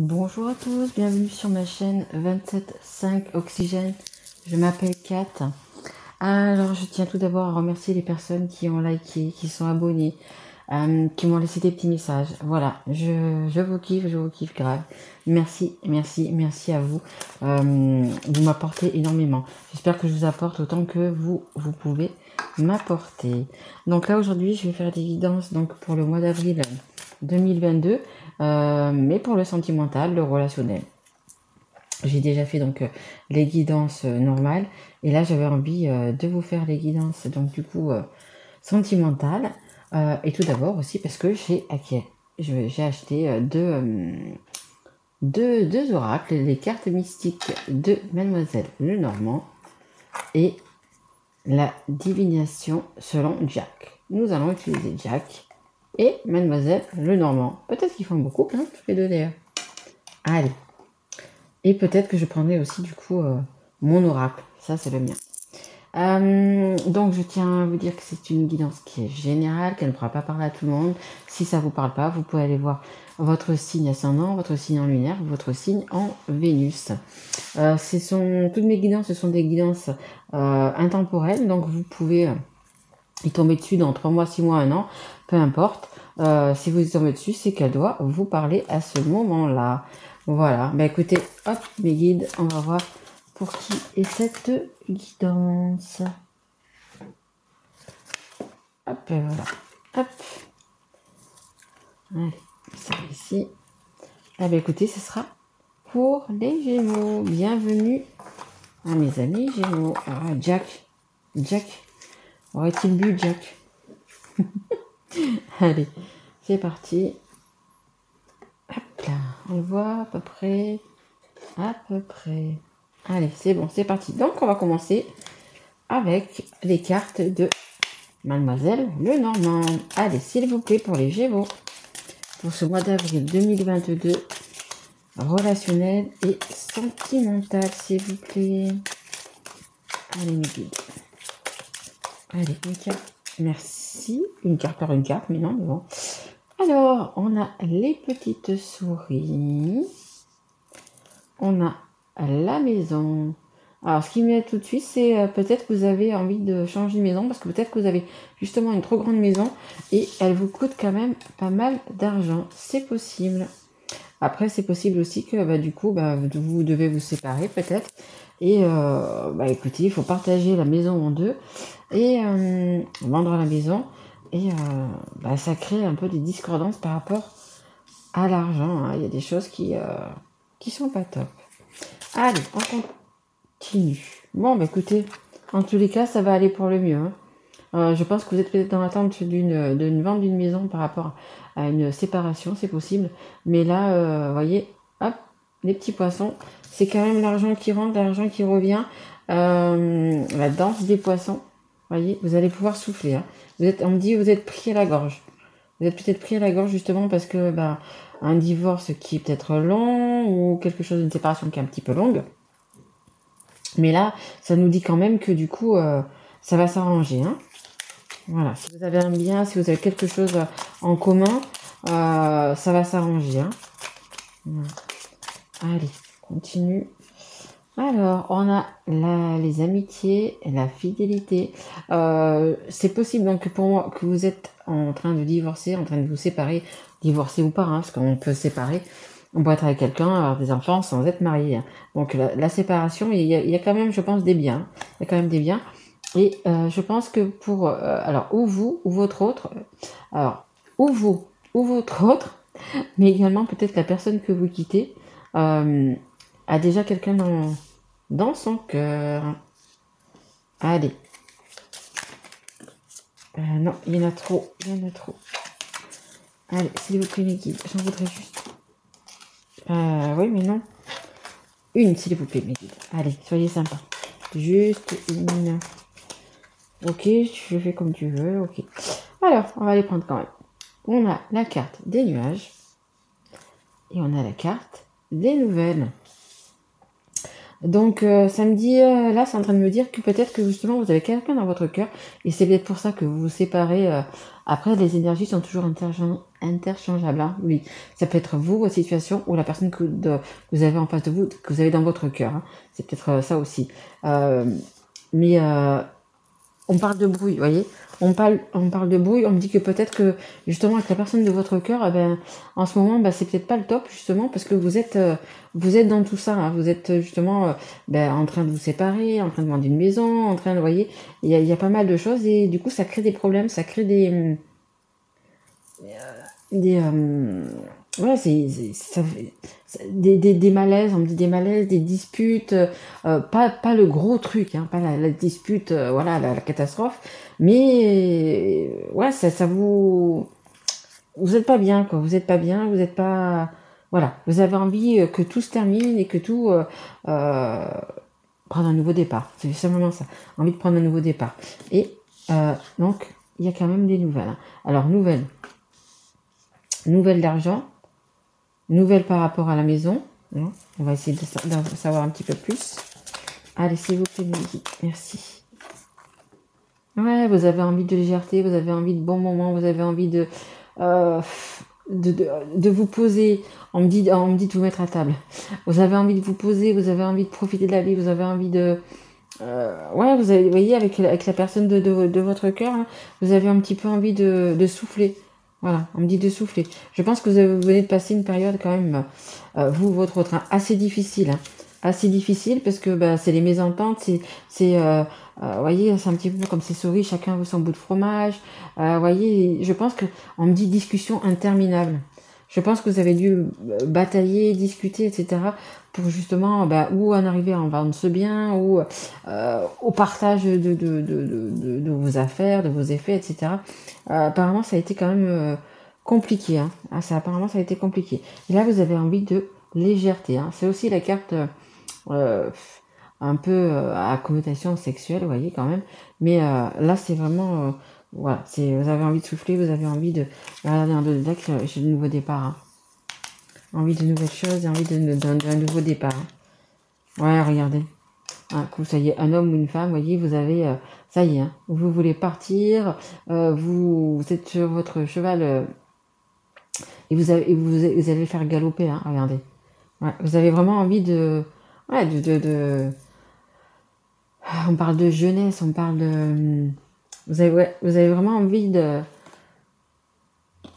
Bonjour à tous, bienvenue sur ma chaîne 27.5 Oxygène. Je m'appelle Kat. Alors, je tiens tout d'abord à remercier les personnes qui ont liké, qui sont abonnées, qui m'ont laissé des petits messages. Voilà, je vous kiffe grave. Merci, merci, merci à vous. Vous m'apportez énormément. J'espère que je vous apporte autant que vous pouvez m'apporter. Donc là, aujourd'hui, je vais faire des guidances donc, pour le mois d'avril 2022, mais pour le sentimental, le relationnel. J'ai déjà fait donc les guidances normales et là j'avais envie de vous faire les guidances donc du coup sentimentales et tout d'abord aussi parce que j'ai acheté deux oracles, les cartes mystiques de Mademoiselle Lenormand et la divination selon Jack. Nous allons utiliser Jack et Mademoiselle Lenormand. Peut-être qu'ils font beaucoup, hein, tous les deux d'ailleurs. Allez. Et peut-être que je prendrai aussi du coup mon oracle. Ça, c'est le mien. Donc, je tiens à vous dire que c'est une guidance qui est générale, qu'elle ne pourra pas parler à tout le monde. Si ça ne vous parle pas, vous pouvez aller voir votre signe ascendant, votre signe en lunaire, votre signe en Vénus. Toutes mes guidances, ce sont des guidances intemporelles. Donc, vous pouvez y tomber dessus dans 3 mois, 6 mois, 1 an, peu importe. Si vous y tombez dessus, c'est qu'elle doit vous parler à ce moment-là. Voilà, bah écoutez, hop, mes guides, on va voir pour qui est cette guidance. Hop, et voilà, hop. Allez, ça ici. Ah bah écoutez, ce sera pour les Gémeaux. Bienvenue à mes amis Gémeaux. Ah, Jack, aurait-il bu Jack? Allez, c'est parti. Hop là, on voit à peu près. Allez, c'est bon, c'est parti. Donc, on va commencer avec les cartes de Mademoiselle Lenormand. Allez, s'il vous plaît, pour les Gémeaux, pour ce mois d'avril 2022, relationnel et sentimental, s'il vous plaît. Allez, mes guides. Allez, une carte. Merci. Une carte par une carte, mais non, mais bon. Alors, on a les petites souris. On a la maison. Alors, ce qui me met tout de suite, c'est peut-être que vous avez envie de changer de maison parce que peut-être que vous avez justement une trop grande maison et elle vous coûte quand même pas mal d'argent. C'est possible. Après, c'est possible aussi que du coup, vous devez vous séparer peut-être. Et écoutez, il faut partager la maison en deux et vendre la maison. Et ça crée un peu des discordances par rapport à l'argent. Hein. Il y a des choses qui sont pas top. Allez, on continue. Bon, écoutez, en tous les cas, ça va aller pour le mieux. Hein. Je pense que vous êtes peut-être dans l'attente d'une vente d'une maison par rapport à une séparation, c'est possible. Mais là, vous voyez, hop, les petits poissons, c'est quand même l'argent qui rentre, l'argent qui revient. La danse des poissons, voyez, vous allez pouvoir souffler. Hein. On me dit, vous êtes pris à la gorge. Vous êtes peut-être pris à la gorge justement parce que un divorce qui est peut-être long ou quelque chose d'une séparation qui est un petit peu longue. Mais là, ça nous dit quand même que du coup, ça va s'arranger. Hein. Voilà, si vous avez un bien, si vous avez quelque chose en commun, ça va s'arranger. Hein. Voilà. Allez, continue. Alors, on a les amitiés, la fidélité. C'est possible donc pour moi que vous êtes en train de divorcer, en train de vous séparer, divorcer ou pas, hein, parce qu'on peut se séparer. On peut être avec quelqu'un, avoir des enfants sans être marié. Hein. Donc la séparation, il y a quand même, je pense, des biens. Il y a quand même des biens. Et je pense que pour... alors, ou vous, ou votre autre... alors, ou vous, ou votre autre, mais également peut-être la personne que vous quittez a déjà quelqu'un dans son cœur. Allez. Non, il y en a trop. Allez, s'il vous plaît, mes guides. J'en voudrais juste... oui, mais non. Une, s'il vous plaît, mes guides. Allez, soyez sympa. Juste une. Ok, je fais comme tu veux. Ok. Alors, on va les prendre quand même. On a la carte des nuages. Et on a la carte des nouvelles. Donc, ça me dit, là, c'est en train de me dire que peut-être que justement, vous avez quelqu'un dans votre cœur, et c'est peut-être pour ça que vous vous séparez. Après, les énergies sont toujours interchangeables, hein, oui. Ça peut être vous, votre situation, ou la personne que vous avez en face de vous, que vous avez dans votre cœur, hein. C'est peut-être ça aussi. Mais on parle de bruit, vous voyez. On parle de bruit, on me dit que peut-être que justement avec la personne de votre cœur, eh ben, en ce moment, ben, c'est peut-être pas le top justement parce que vous êtes dans tout ça, hein. Vous êtes justement ben, en train de vous séparer, en train de vendre une maison, en train de, vous voyez, il y a pas mal de choses et du coup ça crée des problèmes, ça crée des ouais, des malaises, on me dit des malaises, des disputes, pas le gros truc, hein, pas la dispute, voilà, la catastrophe, mais ouais, ça vous êtes pas bien, quoi, vous êtes pas bien, vous êtes pas, voilà, vous avez envie que tout se termine et que tout prendre un nouveau départ, c'est simplement ça, envie de prendre un nouveau départ. Et donc, il y a quand même des nouvelles, hein. Alors, nouvelles d'argent, nouvelles par rapport à la maison. On va essayer d'en savoir un petit peu plus. Allez, s'il vous plaît, Mehdi. Merci. Ouais, vous avez envie de légèreté, vous avez envie de bons moments, vous avez envie de vous poser. On me dit de vous mettre à table. Vous avez envie de vous poser, vous avez envie de profiter de la vie, vous avez envie de... ouais, vous voyez, avec la personne de votre cœur, hein, vous avez un petit peu envie de souffler. Voilà, on me dit de souffler. Je pense que vous venez de passer une période quand même, votre autre, hein, assez difficile. Hein. Assez difficile parce que bah, c'est les mésententes, vous voyez, c'est un petit peu comme ces souris, chacun veut son bout de fromage. Vous voyez, je pense que on me dit discussion interminable. Je pense que vous avez dû batailler, discuter, etc. pour justement bah, ou en arriver à en vendre ce bien, ou au partage de vos affaires, de vos effets, etc. Apparemment, ça a été quand même compliqué. Hein. Apparemment, ça a été compliqué. Et là, vous avez envie de légèreté. Hein. C'est aussi la carte euh, un peu à connotation sexuelle, vous voyez, quand même. Mais là, c'est vraiment... voilà, vous avez envie de souffler, vous avez envie de... Regardez, en deux deck, j'ai de nouveaux départs. Hein. Envie de nouvelles choses, envie d'un nouveau départ. Hein. Ouais, regardez. Ça y est, un homme ou une femme, vous voyez, vous avez... ça y est, hein, vous voulez partir, vous êtes sur votre cheval et vous allez le faire galoper, hein, regardez. Ouais, vous avez vraiment envie de... Ouais, on parle de jeunesse, on parle de... vous avez vraiment envie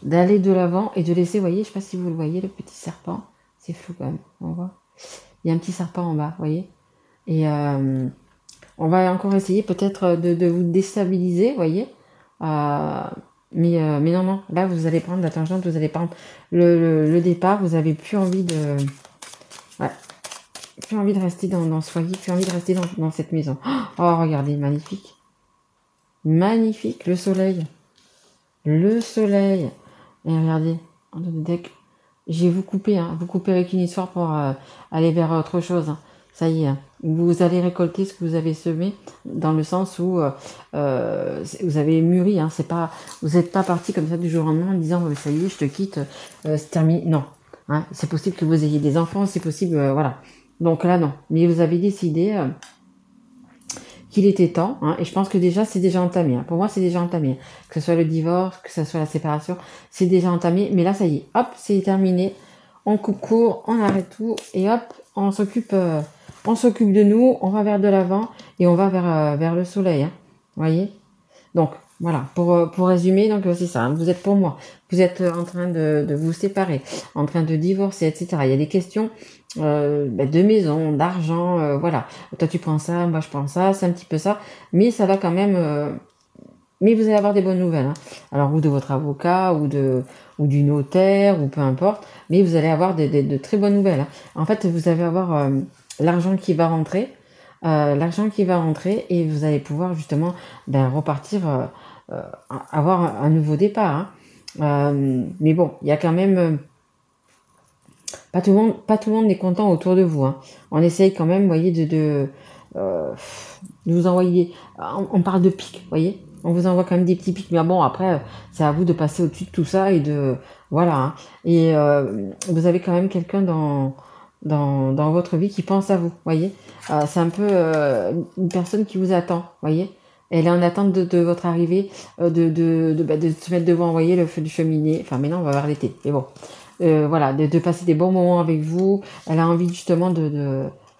d'aller de l'avant et de laisser, vous voyez, je sais pas si vous le voyez, le petit serpent. C'est flou quand même, on voit. Il y a un petit serpent en bas, vous voyez. Et on va encore essayer peut-être de vous déstabiliser, vous voyez. Mais non, là vous allez prendre la tangente, vous allez prendre le départ, vous avez plus envie de... Ouais. Plus envie de rester dans ce foyer, plus envie de rester dans cette maison. Oh, regardez, magnifique. Magnifique, le soleil. Le soleil. Et regardez, en deux deck, j'ai vous coupé, hein, vous coupez avec une histoire pour aller vers autre chose. Hein. Ça y est, hein. Vous allez récolter ce que vous avez semé, dans le sens où vous avez mûri. Hein, vous n'êtes pas parti comme ça du jour au lendemain en disant ça y est, je te quitte, c'est terminé. Non, hein, c'est possible que vous ayez des enfants, c'est possible, voilà. Donc là non, mais vous avez décidé qu'il était temps, hein, et je pense que déjà c'est déjà entamé. Hein. Pour moi c'est déjà entamé, que ce soit le divorce, que ce soit la séparation, c'est déjà entamé. Mais là ça y est, hop, c'est terminé. On coupe court, on arrête tout et hop, on s'occupe de nous, on va vers de l'avant et on va vers le soleil. Hein, voyez. Donc voilà, pour résumer, donc c'est ça. Hein, vous êtes pour moi, vous êtes en train de vous séparer, en train de divorcer, etc. Il y a des questions de maison, d'argent, voilà. Toi tu prends ça, moi je prends ça, c'est un petit peu ça, mais ça va quand même. Mais vous allez avoir des bonnes nouvelles. Hein. Alors ou de votre avocat ou du notaire ou peu importe, mais vous allez avoir de très bonnes nouvelles. Hein. En fait, vous allez avoir l'argent qui va rentrer. Et vous allez pouvoir justement repartir, avoir un nouveau départ. Hein. Mais bon, il y a quand même pas tout le monde est content autour de vous. Hein. On essaye quand même, vous voyez, de vous envoyer. On parle de pics, vous voyez. On vous envoie quand même des petits pics, mais bon, après, c'est à vous de passer au-dessus de tout ça et de voilà. Hein. Et vous avez quand même quelqu'un dans votre vie qui pense à vous, voyez. C'est un peu une personne qui vous attend, voyez. Elle est en attente de votre arrivée, de se mettre devant, voyez, le feu du cheminée. Enfin, maintenant, on va voir l'été, mais bon. Voilà, de passer des bons moments avec vous. Elle a envie justement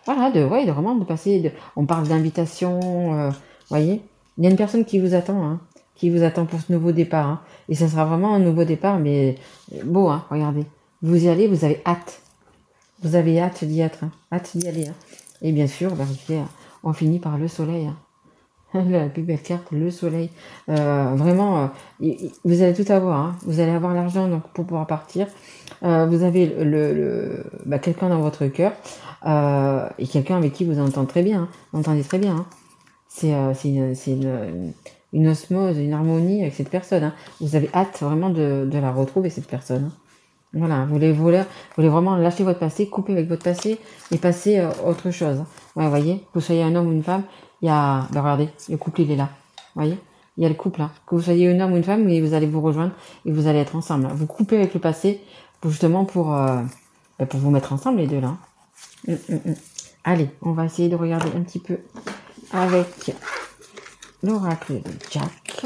voilà, ouais, de vraiment de passer. On parle d'invitation, voyez. Il y a une personne qui vous attend, hein, qui vous attend pour ce nouveau départ. Hein, et ça sera vraiment un nouveau départ, mais beau, hein, regardez. Vous y allez, vous avez hâte. Vous avez hâte d'y être, hein, hâte d'y aller. Hein. Et bien sûr, on finit par le soleil. Hein. La plus belle carte, le soleil. Vraiment, vous allez tout avoir. Hein. Vous allez avoir l'argent donc pour pouvoir partir. Vous avez quelqu'un dans votre cœur et quelqu'un avec qui vous entendez très bien. Hein. Vous entendez très bien. Hein. C'est une osmose, une harmonie avec cette personne. Hein. Vous avez hâte vraiment de la retrouver, cette personne. Hein. Voilà, vous voulez vraiment lâcher votre passé, couper avec votre passé et passer à autre chose. Hein. Ouais, vous voyez, que vous soyez un homme ou une femme, il y a, regardez, le couple il est là. Vous voyez, il y a le couple là. Que vous soyez un homme ou une femme, vous allez vous rejoindre et vous allez être ensemble. Vous coupez avec le passé justement pour vous mettre ensemble les deux là. Allez, on va essayer de regarder un petit peu avec l'oracle de Jack.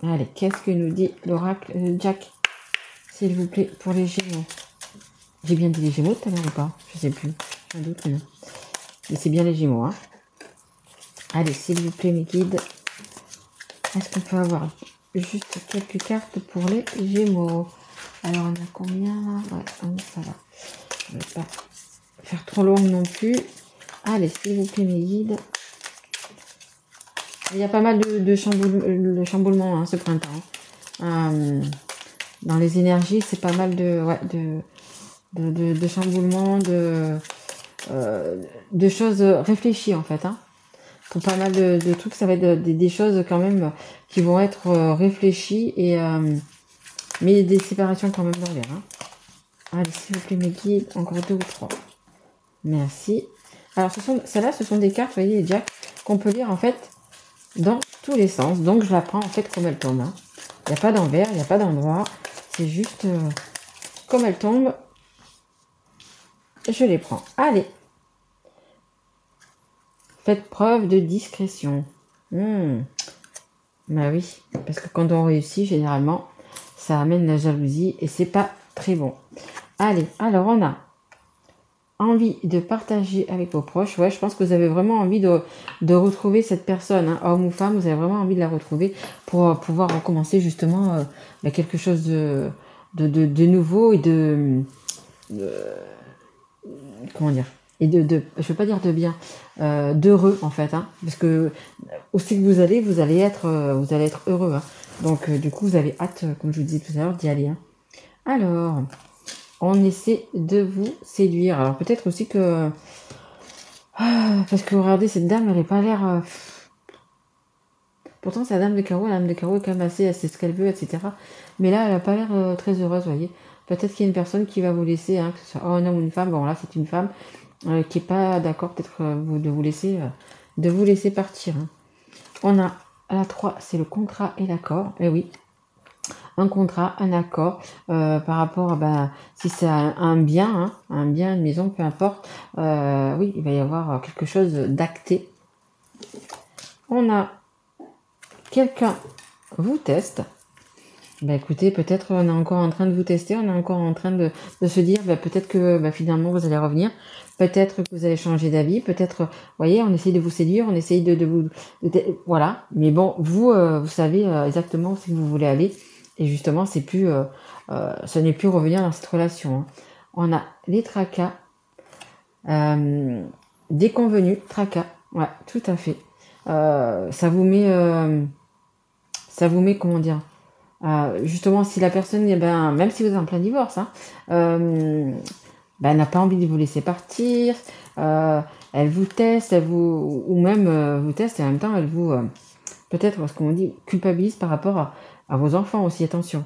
Allez, qu'est-ce que nous dit l'oracle de Jack, s'il vous plaît, pour les Gémeaux? J'ai bien dit les Gémeaux tout à l'heure ou pas? Je sais plus. Un doute, non. Mais c'est bien les Gémeaux, hein. Allez, s'il vous plaît, mes guides. Est-ce qu'on peut avoir juste quelques cartes pour les Gémeaux? Alors, on a combien là? Ouais, ça va. Je ne vais pas faire trop long non plus. Allez, s'il vous plaît, mes guides. Il y a pas mal de chamboulements hein, ce printemps. Dans les énergies, c'est pas mal de chamboulements, de choses réfléchies en fait. Hein. Pour pas mal de trucs, ça va être des choses quand même qui vont être réfléchies et mais des séparations quand même dans l'air. Hein. Allez, s'il vous plaît, mes guides, encore 2 ou 3. Merci. Alors, celles-là, ce sont des cartes, vous voyez, Jack, qu'on peut lire en fait dans tous les sens. Donc, je la prends en fait comme elle tombe. Hein. Il n'y a pas d'envers, il n'y a pas d'endroit. C'est juste comme elle tombe. Je les prends. Allez. Faites preuve de discrétion. Bah oui, parce que quand on réussit, généralement, ça amène la jalousie et c'est pas très bon. Allez, alors on a envie de partager avec vos proches. Ouais, je pense que vous avez vraiment envie de retrouver cette personne, hein, homme ou femme, vous avez vraiment envie de la retrouver pour pouvoir recommencer justement quelque chose de nouveau et comment dire, et je veux pas dire de bien, d'heureux en fait, hein, parce que aussi que vous allez être heureux. Hein. Donc du coup, vous avez hâte, comme je vous disais tout à l'heure, d'y aller. Hein. Alors, on essaie de vous séduire. Alors peut-être aussi que... parce que regardez, cette dame, elle n'a pas l'air... Pourtant, c'est la dame de carreau. La dame de carreau est quand même assez ce qu'elle veut, etc. Mais là, elle n'a pas l'air très heureuse, vous voyez. Peut-être qu'il y a une personne qui va vous laisser, hein, que ce soit un homme ou une femme. Bon, là, c'est une femme qui n'est pas d'accord peut-être de vous laisser partir. Hein. On a la 3, c'est le contrat et l'accord. Eh oui. Un contrat, un accord par rapport à si c'est un bien, hein, une maison, peu importe. Oui, il va y avoir quelque chose d'acté. On a quelqu'un vous teste. Écoutez, peut-être on est encore en train de vous tester, on est encore en train de se dire peut-être que finalement vous allez revenir, peut-être que vous allez changer d'avis, peut-être, vous voyez, on essaye de vous séduire, on essaye de vous... voilà, mais bon, vous savez exactement où c'est que vous voulez aller. Et justement, c'est plus, ce n'est plus revenir dans cette relation. Hein. On a les tracas, déconvenus, tracas. Ouais, tout à fait. Ça vous met, comment dire, justement, si la personne, même si vous êtes en plein divorce, hein, n'a pas envie de vous laisser partir, elle vous teste, ou même vous teste et en même temps, elle vous, peut-être, ce qu'on dit, culpabilise par rapport à vos enfants aussi, attention.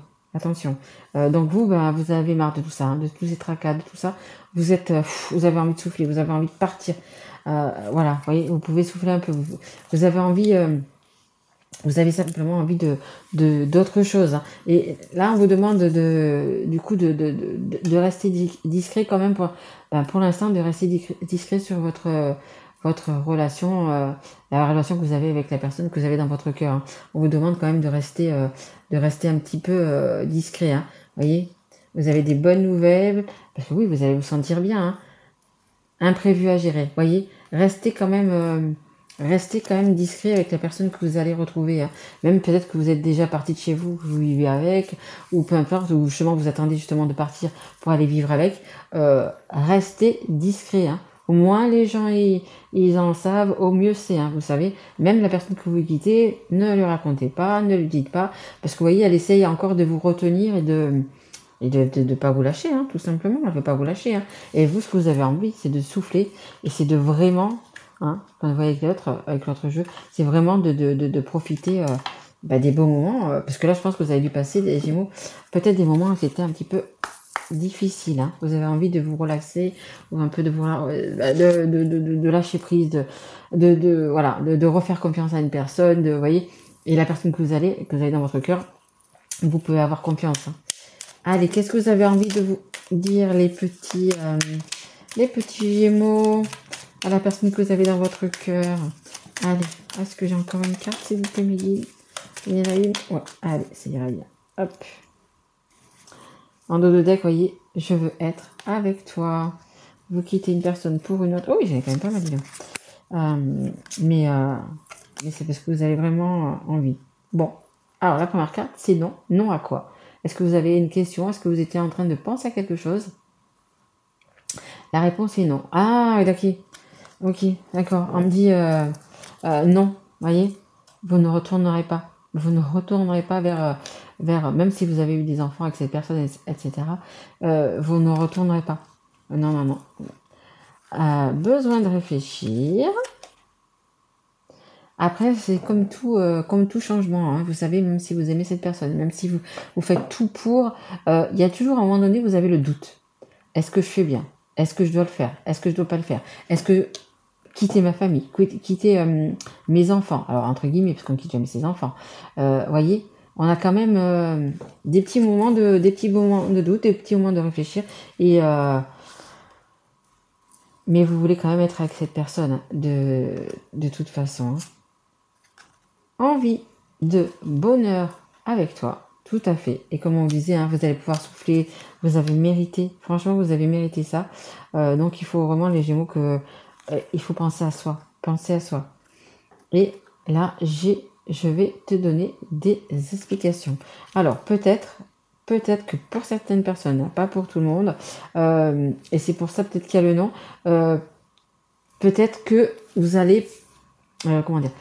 Donc vous avez marre de tout ça, hein, de tous ces tracas, de tout ça. Vous avez envie de souffler, vous avez envie de partir. Voilà, vous voyez, vous pouvez souffler un peu. Vous avez envie vous avez simplement envie d'autre chose. Hein. Et là, on vous demande du coup de rester discret quand même pour l'instant, de rester discret sur votre relation, la relation que vous avez avec la personne que vous avez dans votre cœur. Hein. On vous demande quand même de rester un petit peu discret. Hein. Voyez, vous avez des bonnes nouvelles, parce que oui, vous allez vous sentir bien. Hein. Imprévu à gérer. Voyez, restez quand même discret avec la personne que vous allez retrouver. Hein. Même peut-être que vous êtes déjà parti de chez vous, que vous vivez avec, ou peu importe, ou justement vous attendez justement de partir pour aller vivre avec. Restez discret. Hein. Au moins les gens ils en savent, au mieux c'est. Hein, vous savez, même la personne que vous quittez, ne lui racontez pas, ne lui dites pas, parce que vous voyez, elle essaye encore de vous retenir et de pas vous lâcher, hein, tout simplement. Elle ne veut pas vous lâcher. Hein. Et vous, ce que vous avez envie, c'est de souffler et c'est de vraiment, hein, quand vous voyez avec l'autre jeu, c'est vraiment de profiter des beaux moments. Parce que là, je pense que vous avez dû passer, les Gémeaux, peut-être des moments où c'était un petit peu difficile. Hein. Vous avez envie de vous relaxer ou un peu de vous de lâcher prise, de refaire confiance à une personne, vous voyez. Et la personne que vous avez dans votre cœur, vous pouvez avoir confiance. Hein. Allez, qu'est-ce que vous avez envie de vous dire, les petits Gémeaux, à la personne que vous avez dans votre cœur? Allez, est-ce que j'ai encore une carte, s'il vous plaît, mes guides? Il y en a une? Ouais, allez, ça ira bien. Hop. En dos de deck, voyez, je veux être avec toi. Vous quittez une personne pour une autre. Oh oui, j'en ai quand même pas mal dit. Mais c'est parce que vous avez vraiment envie. Bon, alors la première carte, c'est non. Non à quoi? Est-ce que vous avez une question? Est-ce que vous étiez en train de penser à quelque chose? La réponse est non. Ah, d'accord. Ok, d'accord. On me dit non, voyez, vous ne retournerez pas. Vous ne retournerez pas vers même si vous avez eu des enfants avec cette personne, etc. Vous ne retournerez pas. Non, non, non. Besoin de réfléchir. Après, c'est comme tout changement. Hein. Vous savez, même si vous aimez cette personne, même si vous faites tout pour, il y a toujours à un moment donné, vous avez le doute. Est-ce que je fais bien? Est-ce que je dois le faire? Est-ce que je dois pas le faire? Est-ce que quitter ma famille, quitter mes enfants, alors entre guillemets, parce qu'on quitte jamais ses enfants, voyez, on a quand même des petits moments de doute, des petits moments de réfléchir, et mais vous voulez quand même être avec cette personne de toute façon. Hein. Envie de bonheur avec toi, tout à fait. Et comme on disait, hein, vous allez pouvoir souffler, vous avez mérité, franchement, vous avez mérité ça. Donc il faut vraiment, les Gémeaux, que il faut penser à soi, Et là, je vais te donner des explications. Alors peut-être que pour certaines personnes, hein, pas pour tout le monde, et c'est pour ça peut-être qu'il y a le nom, peut-être que vous allez, comment dire,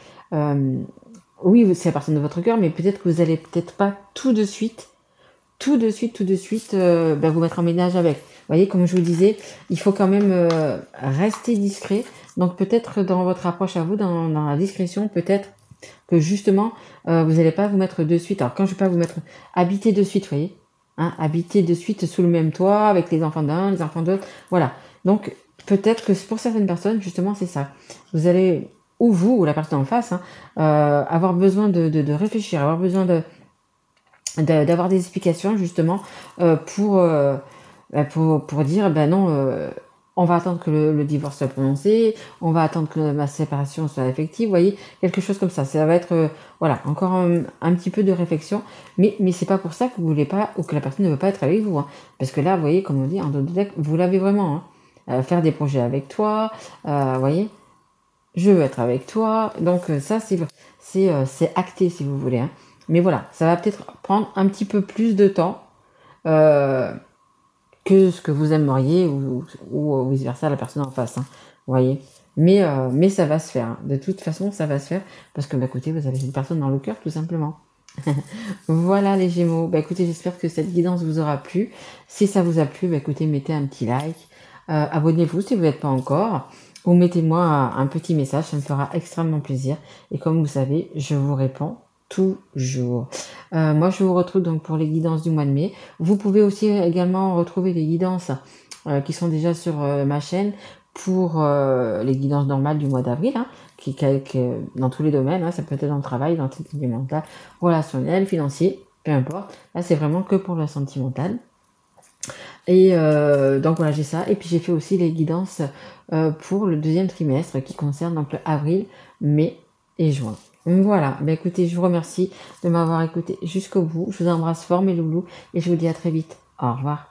oui, c'est la personne de votre cœur, mais peut-être que vous allez peut-être pas tout de suite, vous mettre en ménage avec. Vous voyez, comme je vous disais, il faut quand même rester discret. Donc peut-être dans votre approche à vous, dans la discrétion, peut-être que justement, vous n'allez pas vous mettre de suite. Alors quand je ne vais pas vous mettre habiter de suite, vous voyez, hein, habiter de suite sous le même toit, avec les enfants d'un, les enfants d'autres, voilà. Donc peut-être que pour certaines personnes, justement, c'est ça. Vous allez, ou vous, ou la personne en face, hein, avoir besoin de réfléchir, avoir besoin d'avoir des explications justement pour dire non, on va attendre que le divorce soit prononcé, on va attendre que ma séparation soit effective, vous voyez, quelque chose comme ça. Ça va être voilà, encore un petit peu de réflexion, mais c'est pas pour ça que vous voulez pas, ou que la personne ne veut pas être avec vous, hein. Parce que là, vous voyez, comme on dit en dos de deck, vous l'avez vraiment, hein. Faire des projets avec toi, vous voyez, je veux être avec toi, donc ça c'est acté si vous voulez, hein. Mais voilà, ça va peut-être prendre un petit peu plus de temps que ce que vous aimeriez ou vice versa la personne en face, hein, vous voyez. Mais ça va se faire, hein. De toute façon, ça va se faire parce que, écoutez, vous avez une personne dans le cœur, tout simplement. Voilà les Gémeaux. Écoutez, j'espère que cette guidance vous aura plu. Si ça vous a plu, écoutez, mettez un petit like. Abonnez-vous si vous n'êtes pas encore. Ou mettez-moi un petit message, ça me fera extrêmement plaisir. Et comme vous savez, je vous réponds toujours. Moi, je vous retrouve donc pour les guidances du mois de mai. Vous pouvez aussi également retrouver les guidances qui sont déjà sur ma chaîne pour les guidances normales du mois d'avril, hein, qui dans tous les domaines, hein, ça peut être dans le travail, dans le sentimental, relationnel, financier, peu importe. Là, c'est vraiment que pour le sentimental. Et donc voilà, j'ai ça. Et puis j'ai fait aussi les guidances pour le deuxième trimestre qui concerne donc le avril, mai et juin. Donc voilà, ben écoutez, je vous remercie de m'avoir écouté jusqu'au bout. Je vous embrasse fort mes loulous et je vous dis à très vite. Au revoir.